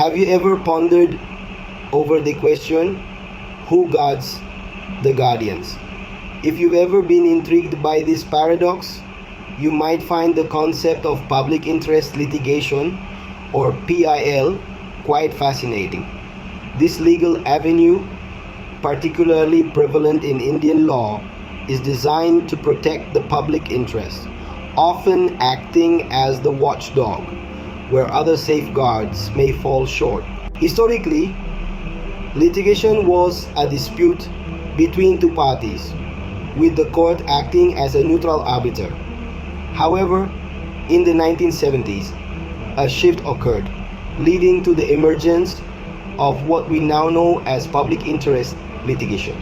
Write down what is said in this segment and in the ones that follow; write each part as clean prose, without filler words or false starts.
Have you ever pondered over the question, who guards the guardians? If you've ever been intrigued by this paradox, you might find the concept of public interest litigation, or PIL, quite fascinating. This legal avenue, particularly prevalent in Indian law, is designed to protect the public interest, often acting as the watchdog where other safeguards may fall short. Historically, litigation was a dispute between two parties, with the court acting as a neutral arbiter. However, in the 1970s, a shift occurred, leading to the emergence of what we now know as public interest litigation.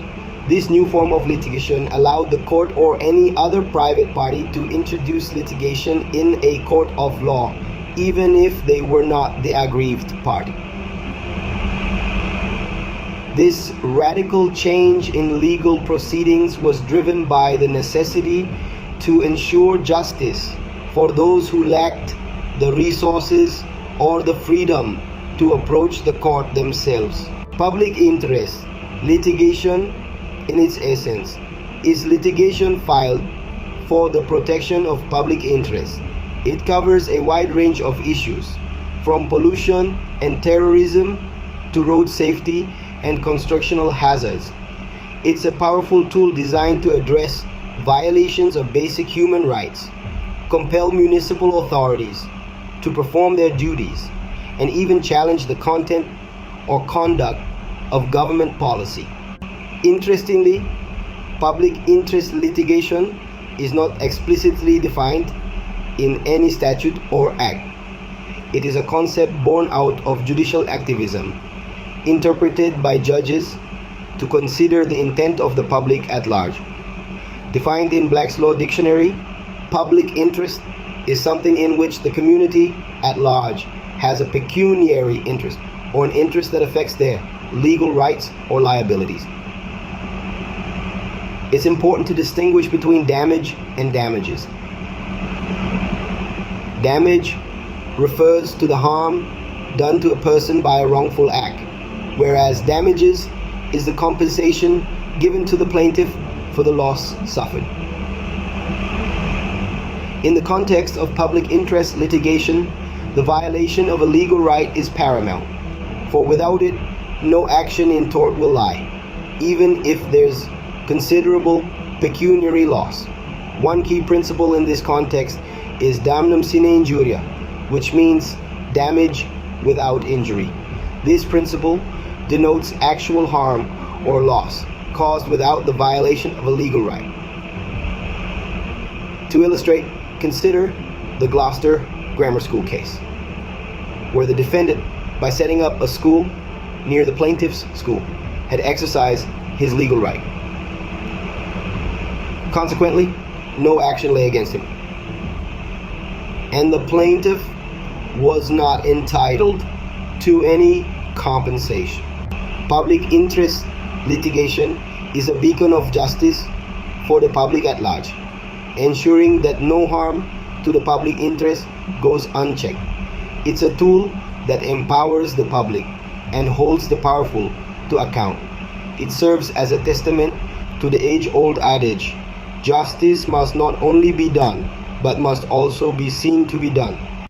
This new form of litigation allowed the court or any other private party to introduce litigation in a court of law, even if they were not the aggrieved party. This radical change in legal proceedings was driven by the necessity to ensure justice for those who lacked the resources or the freedom to approach the court themselves. Public interest litigation, in its essence, is litigation filed for the protection of public interest. It covers a wide range of issues, from pollution and terrorism to road safety and constructional hazards. It's a powerful tool designed to address violations of basic human rights, compel municipal authorities to perform their duties, and even challenge the content or conduct of government policy. Interestingly, public interest litigation is not explicitly defined in any statute or act. It is a concept born out of judicial activism, interpreted by judges to consider the intent of the public at large. Defined in Black's Law Dictionary, public interest is something in which the community at large has a pecuniary interest, or an interest that affects their legal rights or liabilities. It's important to distinguish between damage and damages. Damage refers to the harm done to a person by a wrongful act, whereas damages is the compensation given to the plaintiff for the loss suffered. In the context of public interest litigation, the violation of a legal right is paramount, for without it, no action in tort will lie, even if there's considerable pecuniary loss. One key principle in this context is damnum sine injuria, which means damage without injury. This principle denotes actual harm or loss caused without the violation of a legal right. To illustrate, consider the Gloucester Grammar School case, where the defendant, by setting up a school near the plaintiff's school, had exercised his legal right. Consequently, no action lay against him, and the plaintiff was not entitled to any compensation. Public interest litigation is a beacon of justice for the public at large, ensuring that no harm to the public interest goes unchecked. It's a tool that empowers the public and holds the powerful to account. It serves as a testament to the age-old adage, justice must not only be done, but must also be seen to be done.